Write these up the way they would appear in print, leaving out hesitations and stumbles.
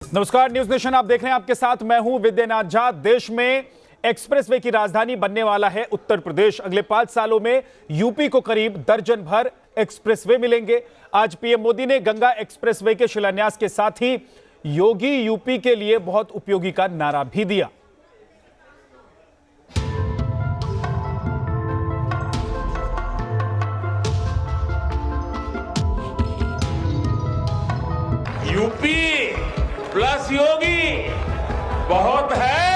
नमस्कार, news nation आप देख रहे हैं। आपके साथ मैं हूं विद्यानाथ झा। देश में एक्सप्रेसवे की राजधानी बनने वाला है उत्तर प्रदेश। अगले 5 सालों में यूपी को करीब दर्जन भर एक्सप्रेसवे मिलेंगे। आज पीएम मोदी ने गंगा एक्सप्रेसवे के शिलान्यास के साथ ही योगी यूपी के लिए बहुत उपयोगी का नारा भी दिया। यूपी प्लस योगी बहुत है।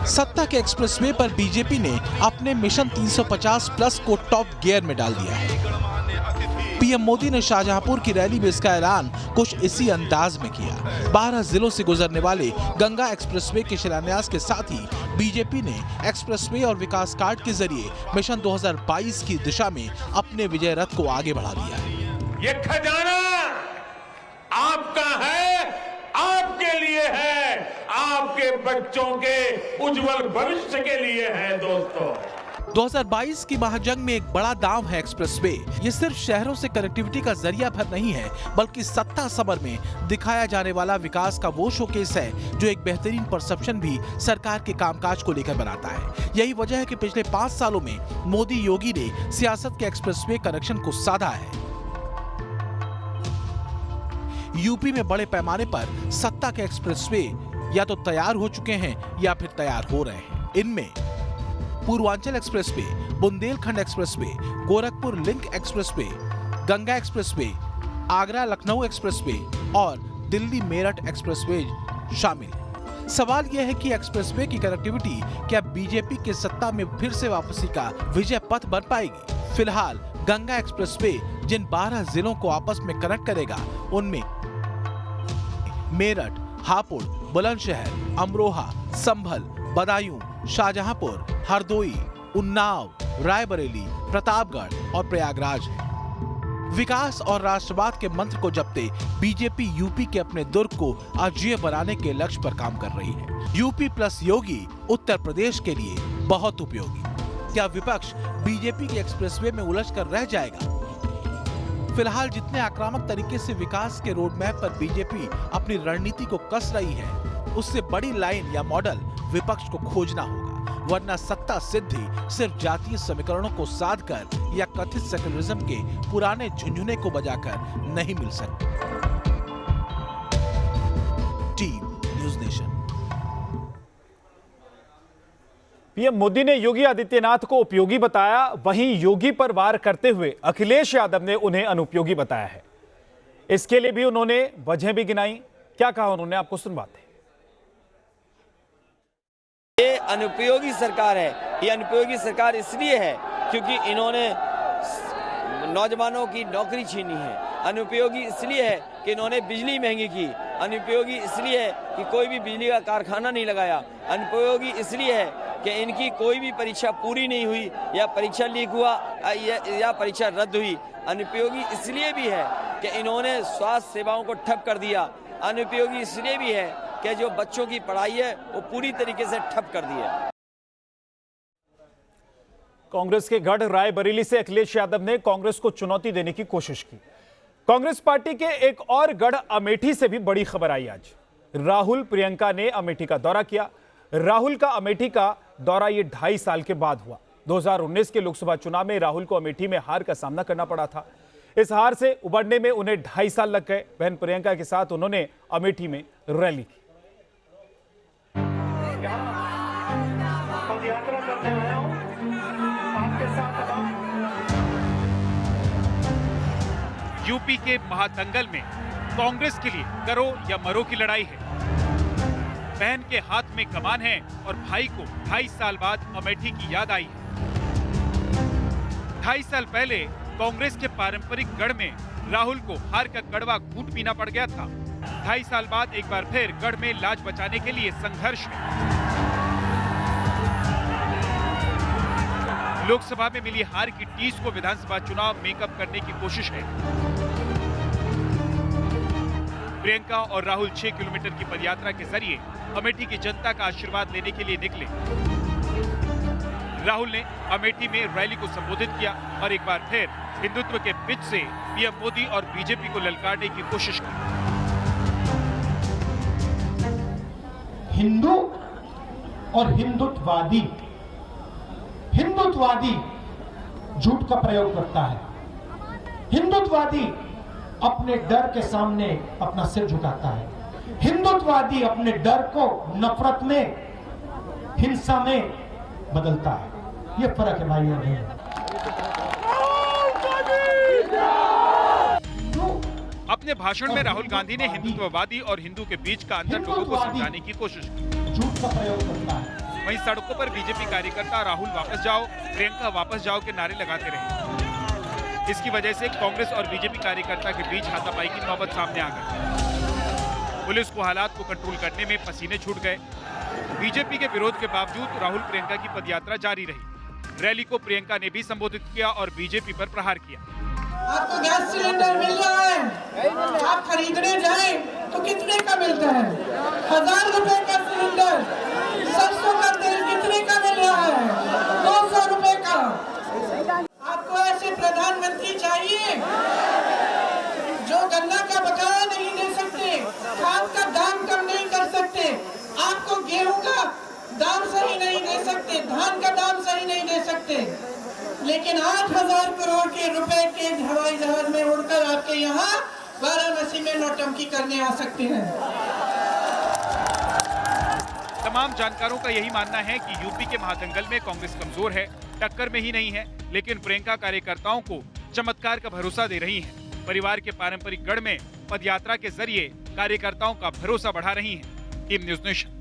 सत्ता के एक्सप्रेसवे पर बीजेपी ने अपने मिशन 350 प्लस को टॉप गियर में डाल दिया है। पीएम मोदी ने शाहजहांपुर की रैली में इसका ऐलान कुछ इसी अंदाज में किया। 12 जिलों से गुजरने वाले गंगा एक्सप्रेसवे के शिलान्यास के साथ ही बीजेपी ने एक्सप्रेसवे और विकास कार्ड के जरिए मिशन 2022 की दिशा में अपने विजय रथ को आगे बढ़ा दिया है। ये खजाना आपका है, आपके लिए है, आपके बच्चों के उज्जवल भविष्य के लिए है। दोस्तों, 2022 की महाजंग में एक बड़ा दांव है एक्सप्रेसवे। ये सिर्फ शहरों से कनेक्टिविटी का जरिया भर नहीं है, बल्कि सत्ता समर में दिखाया जाने वाला विकास का वो शोकेस है जो एक बेहतरीन परसेप्शन भी सरकार के कामकाज को लेकर बनाता है। यही वजह है कि पिछले 5 सालों में मोदी योगी ने सियासत के एक्सप्रेसवे कनेक्शन को साधा है। यूपी में बड़े पैमाने पर सत्ता के एक्सप्रेसवे या तो तैयार हो चुके हैं या फिर तैयार हो रहे हैं। इनमें Purvanchal expressway, Bundelkhand expressway, Gorakhpur link expressway, Ganga expressway, Agra Lucknow expressway और दिल्ली मेरठ एक्सप्रेसवे शामिल है। सवाल यह है कि एक्सप्रेसवे की कनेक्टिविटी क्या बीजेपी के सत्ता में फिर से वापसी का विजय पथ बन पाएगी? फिलहाल गंगा एक्सप्रेसवे जिन 12 जिलों को आपस में कनेक्ट करेगा उनमें मेरठ, हापुड़, बुलंदशहर, अमरोहा, संभल, बदायूं, शाहजहांपुर, हरदोई, उन्नाव, रायबरेली, प्रतापगढ़ और प्रयागराज है। विकास और राष्ट्रवाद के मंत्र को जपते बीजेपी यूपी के अपने दुर्ग को अजेय बनाने के लक्ष्य पर काम कर रही है। यूपी प्लस योगी उत्तर प्रदेश के लिए बहुत उपयोगी। क्या विपक्ष बीजेपी के एक्सप्रेसवे में उलझ कर रह जाएगा? फिलहाल जितने आक्रामक तरीके से विकास के रोड मैप पर बीजेपी अपनी रणनीति को कस रही है, उससे बड़ी लाइन या मॉडल विपक्ष को खोजना होगा, वरना सत्ता सिद्धि सिर्फ जातीय समीकरणों को साध कर या कथित सेकुलरिज्म के पुराने झुंझुने को बजाकर नहीं मिल सकती। Team news nation. PM Modi ने योगी आदित्यनाथ को उपयोगी बताया, वहीं योगी पर वार करते हुए अखिलेश यादव ने उन्हें अनुपयोगी बताया है। इसके लिए भी उन्होंने वजह भी गिनाई। क्या कहा उन्होंने, आपको सुनवाते हैं। ये अनुपयोगी सरकार है। ये अनुपयोगी सरकार इसलिए है क्योंकि इन्होंने नौजवानों की नौकरी छीनी है। अनुपयोगी इसलिए है कि इन्होंने बिजली महंगी की। अनुपयोगी इसलिए है कि कोई भी बिजली का कारखाना नहीं लगाया। अनुपयोगी इसलिए है कि इनकी कोई भी परीक्षा पूरी नहीं हुई या परीक्षा लीक हुआ या परीक्षा रद्द हुई। अनुपयोगी इसलिए भी है कि इन्होंने स्वास्थ्य सेवाओं को ठप कर दिया। अनुपयोगी इसलिए भी है कि जो बच्चों की पढ़ाई है वो पूरी तरीके से ठप कर दी है। कांग्रेस के गढ़ रायबरेली से अखिलेश यादव ने कांग्रेस को चुनौती देने की कोशिश की। कांग्रेस पार्टी के एक और गढ़ अमेठी से भी बड़ी खबर आई आज। राहुल प्रियंका ने अमेठी का दौरा किया। राहुल का अमेठी का दौरा ये 2.5 साल के बाद हुआ। 2019 के लोकसभा चुनाव में राहुल को अमेठी में हार का सामना करना पड़ा था। इस हार से उबरने में उन्हें 2.5 साल लग गए। बहन प्रियंका के साथ उन्होंने अमेठी में रैली की। यूपी के महादंगल में कांग्रेस के लिए करो या मरो की लड़ाई है। बहन के हाथ में कमान है और भाई को 2.5 साल बाद अमेठी की याद आई है। 2.5 साल पहले कांग्रेस के पारंपरिक गढ़ में राहुल को हार का कड़वा घूंट पीना पड़ गया था। 2.5 साल बाद एक बार फिर गढ़ में लाज बचाने के लिए संघर्ष है। लोकसभा में मिली हार की टीस को विधानसभा चुनाव मेकअप करने की कोशिश है। प्रियंका और राहुल 6 किलोमीटर की पदयात्रा के जरिए अमेठी की जनता का आशीर्वाद लेने के लिए निकले। राहुल ने अमेठी में रैली को संबोधित किया और एक बार फिर हिंदुत्व के पिच से पीएम मोदी और बीजेपी को ललकारने की कोशिश की। हिंदू और हिंदुत्ववादी झूठ का प्रयोग करता है। हिंदुत्ववादी अपने डर के सामने अपना सिर झुकाता है। हिंदुत्ववादी अपने डर को नफरत में, हिंसा में बदलता है। ये फर्क है भाई और बहन। अपने भाषण में राहुल गांधी ने हिंदुत्ववादी और हिंदू के बीच का अंतर लोगों को समझाने की कोशिश की। झूठ का प्रयोग करता है। वहीं सड़कों पर बीजेपी कार्यकर्ता राहुल वापस जाओ, प्रियंका वापस जाओ के नारे लगाते रहे। इसकी वजह से कांग्रेस और बीजेपी कार्यकर्ता के बीच हाथापाई की नौबत सामने आ गई। पुलिस को हालात को कंट्रोल करने में पसीने छूट गए। बीजेपी के विरोध के बावजूद राहुल प्रियंका की पदयात्रा जारी रही। रैली को प्रियंका ने भी संबोधित किया और बीजेपी पर प्रहार किया। आपको गैस सिलेंडर मिल रहा है, आप खरीदने जाएं तो कितने का मिलता है? 1000 रुपए का सिलेंडर। सरसों का तेल कितने का मिल रहा है? 200 रुपए का। आपको ऐसे प्रधानमंत्री चाहिए जो गन्ना का बकाया नहीं दे सकते, खाद का दाम कम नहीं कर सकते, आपको गेहूं का दाम सही नहीं दे सकते, धान का दाम सही नहीं दे सकते, लेकिन 8000 करोड़ के रुपए के हवाई जहाज में उड़कर आपके यहाँ वाराणसी में नौटंकी करने आ सकते हैं। तमाम जानकारों का यही मानना है कि यूपी के महादंगल में कांग्रेस कमजोर है, टक्कर में ही नहीं है, लेकिन प्रियंका कार्यकर्ताओं को चमत्कार का भरोसा दे रही हैं। परिवार के पारंपरिक गढ़ में पदयात्रा के जरिए कार्यकर्ताओं का भरोसा बढ़ा रही हैं। Team news nation.